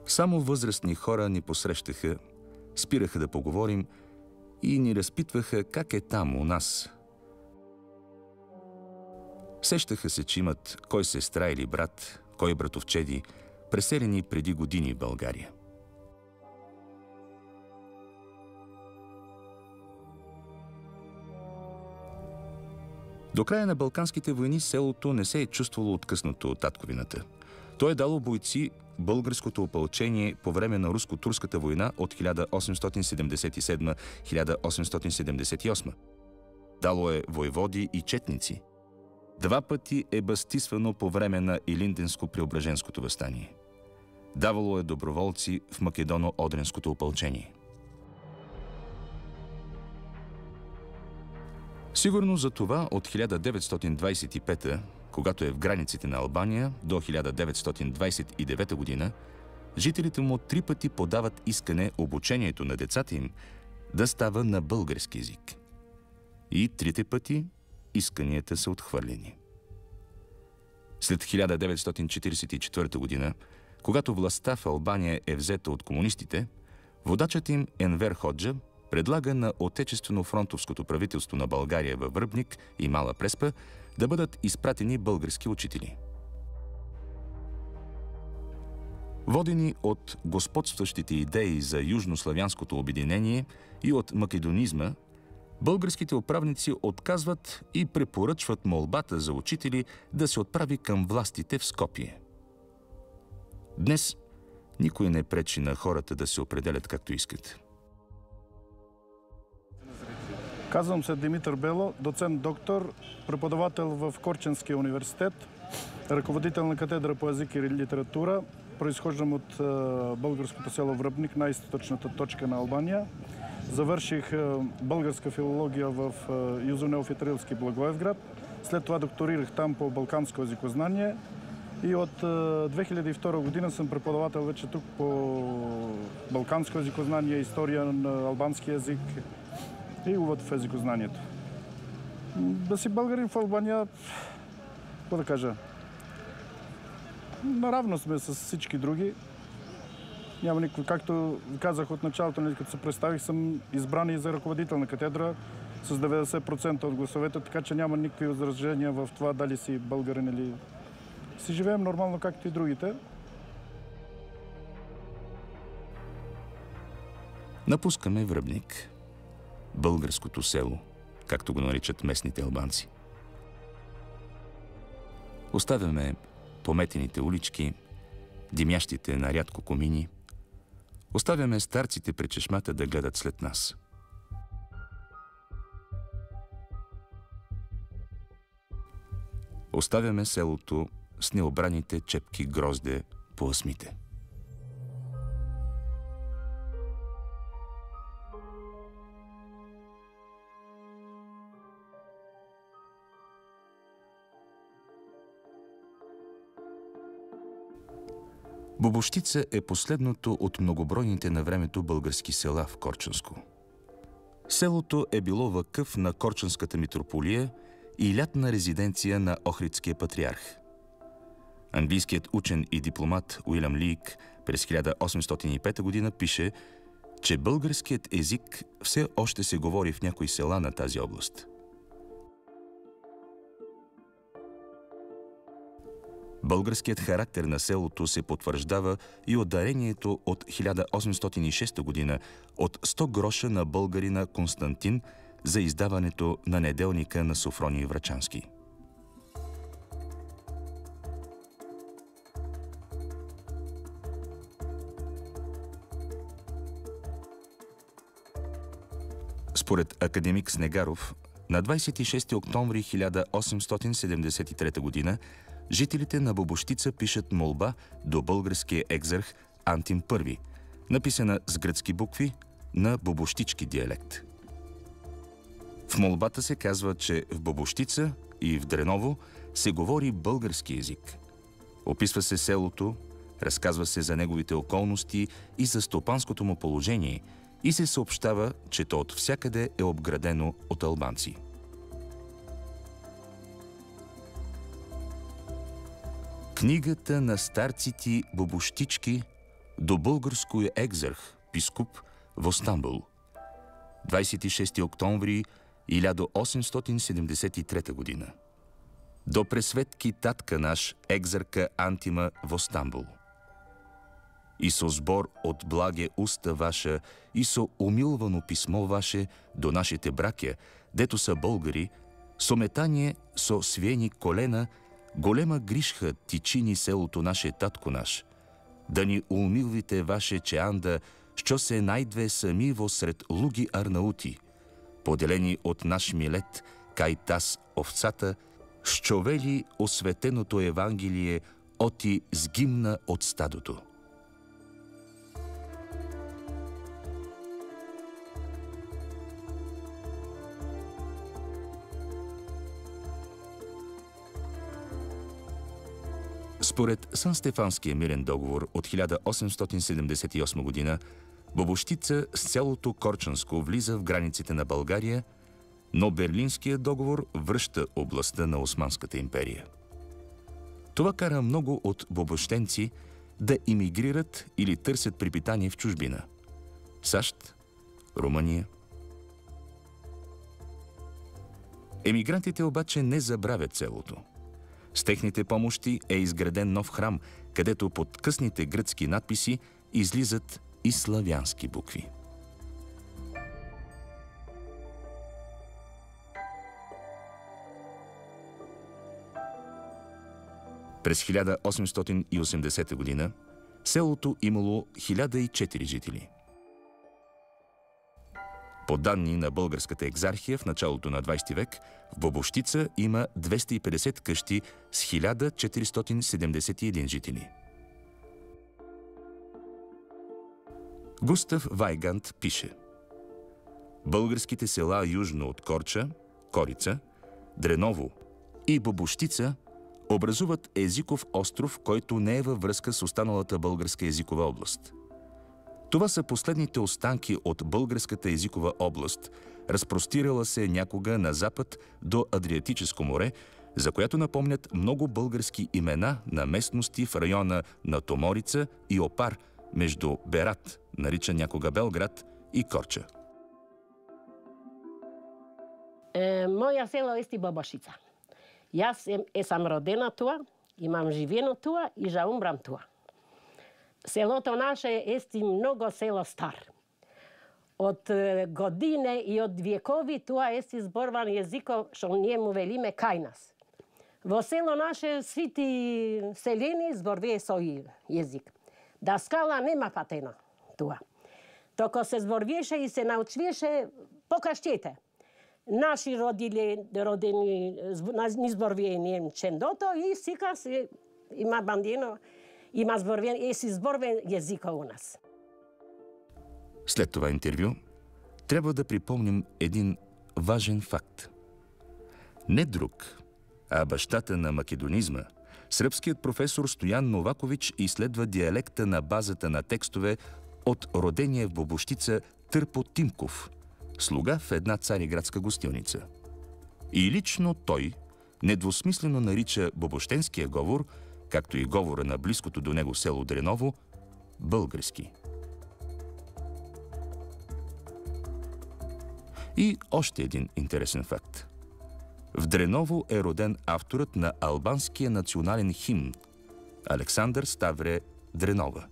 Само възрастни хора ни посрещаха, спираха да поговорим и ни разпитваха как е там у нас. Сещаха се, че имат кой сестра или брат, кой братовчеди, преселени преди години в България. До края на Балканските войни селото не се е чувствало откъснато от татковината. То е дало бойци българското опълчение по време на руско-турската война от 1877-1878. Дало е войводи и четници. 2 пъти е бастисвано по време на Илинденско-Преображенското въстание. Давало е доброволци в Македоно-Одринското опълчение. Сигурно за това от 1925, когато е в границите на Албания, до 1929 година, жителите му 3 пъти подават искане обучението на децата им да става на български език. И 3 пъти исканията са отхвърлени. След 1944 година, когато властта в Албания е взета от комунистите, водачът им Енвер Ходжа предлага на Отечествено-фронтовското правителство на България във Връбник и Мала Преспа да бъдат изпратени български учители. Водени от господстващите идеи за южнославянското обединение и от македонизма, българските управници отказват и препоръчват молбата за учители да се отправи към властите в Скопие. Днес никой не пречи на хората да се определят както искат. Казвам се Димитър Бело, доцент доктор, преподавател в Корченския университет, ръководител на катедра по език и литература. Произхождам от българското село Връбник, най-източната точка на Албания. Завърших българска филология в Юзо-Неофитрилски Благоевград. След това докторирах там по балканско езикознание. И от 2002 година съм преподавател вече тук по балканско езикознание, история на албански език и увод в езикознанието. Да си българин в Албания, какво да кажа, наравно сме с всички други. Няма никакво, както казах от началото, като се представих, съм избран и за ръководител на катедра с 90% от гласовете, така че няма никакви възражения в това дали си българин или си живеем нормално, както и другите. Напускаме Връбник, българското село, както го наричат местните албанци. Оставяме пометените улички, димящите на рядко комини. Оставяме старците пред чешмата да гледат след нас. Оставяме селото с необраните чепки грозде по асмите. Бобощица е последното от многобройните на времето български села в Корчанско. Селото е било вакъф на Корчанската митрополия и лятна резиденция на Охридския патриарх. Английският учен и дипломат Уилям Лийк през 1805 година пише, че българският език все още се говори в някои села на тази област. Българският характер на селото се потвърждава и от дарението от 1806 година от 100 гроша на българина Константин за издаването на неделника на Софроний Врачански. Според академик Снегаров, на 26 октомври 1873 г. жителите на Бобощица пишат молба до българския екзарх Антим I, написана с гръцки букви на бобощички диалект. В молбата се казва, че в Бобощица и в Дреново се говори български език. Описва се селото, разказва се за неговите околности и за стопанското му положение и се съобщава, че то от всякъде е обградено от албанци. Книгата на старците Бобощички до българския екзарх, бискуп в Стамбул. 26 октомври 1873 година. До пресветки татка наш, екзарка Антима в Стамбул. И со збор от благе уста ваша, и со умилвано писмо ваше до нашите браке, дето са българи, со метание, со свени колена, голема гришха ти чини селото наше татко наш. Да ни умилвите ваше чеанда, що се найдве сами во сред луги арнаути, поделени от наш милет, кай таз овцата, що вели осветеното Евангелие оти сгимна от стадото. Според Сън-Стефанския мирен договор от 1878 година, Бобощица с цялото Корчанско влиза в границите на България, но Берлинският договор връща областта на Османската империя. Това кара много от бобощенци да имигрират или търсят препитание в чужбина – САЩ, Румъния. Емигрантите обаче не забравят селото. С техните помощи е изграден нов храм, където под късните гръцки надписи излизат и славянски букви. През 1880 година селото имало 1004 жители. По данни на Българската екзархия в началото на 20 век, в Бобощица има 250 къщи с 1471 жители. Густав Вайгант пише: българските села южно от Корча, Корица, Дреново и Бобощица образуват езиков остров, който не е във връзка с останалата българска езикова област. Това са последните останки от българската езикова област, разпростирала се някога на запад до Адриатическо море, за която напомнят много български имена на местности в района на Томорица и Опар, между Берат, наричан някога Белград, и Корча. Моя село е Бобощица. Јас сам родена туа, имам живено туа и жа умрам туа. Селото наше е много село стар. От године и от векови туа е зборван езиков, што ние му велиме кај нас. Во село наше сите селени зборвее сој език. Даскала нема патена туа. Токо се зборвеше и се научвеше по каштите. Наши родени ни зборвее немчендото и сика се има бандино, има зборвен, си зборвен езика у нас. След това интервю трябва да припомним един важен факт. Не друг, а бащата на македонизма, сръбският професор Стоян Новакович изследва диалекта на базата на текстове от родения в Бобощица Търпо Тимков, слуга в една цариградска гостилница. И лично той недвусмислено нарича бобощенския говор, както и говора на близкото до него село Дреново, български. И още един интересен факт. В Дреново е роден авторът на албанския национален химн Александър Ставре Дренова.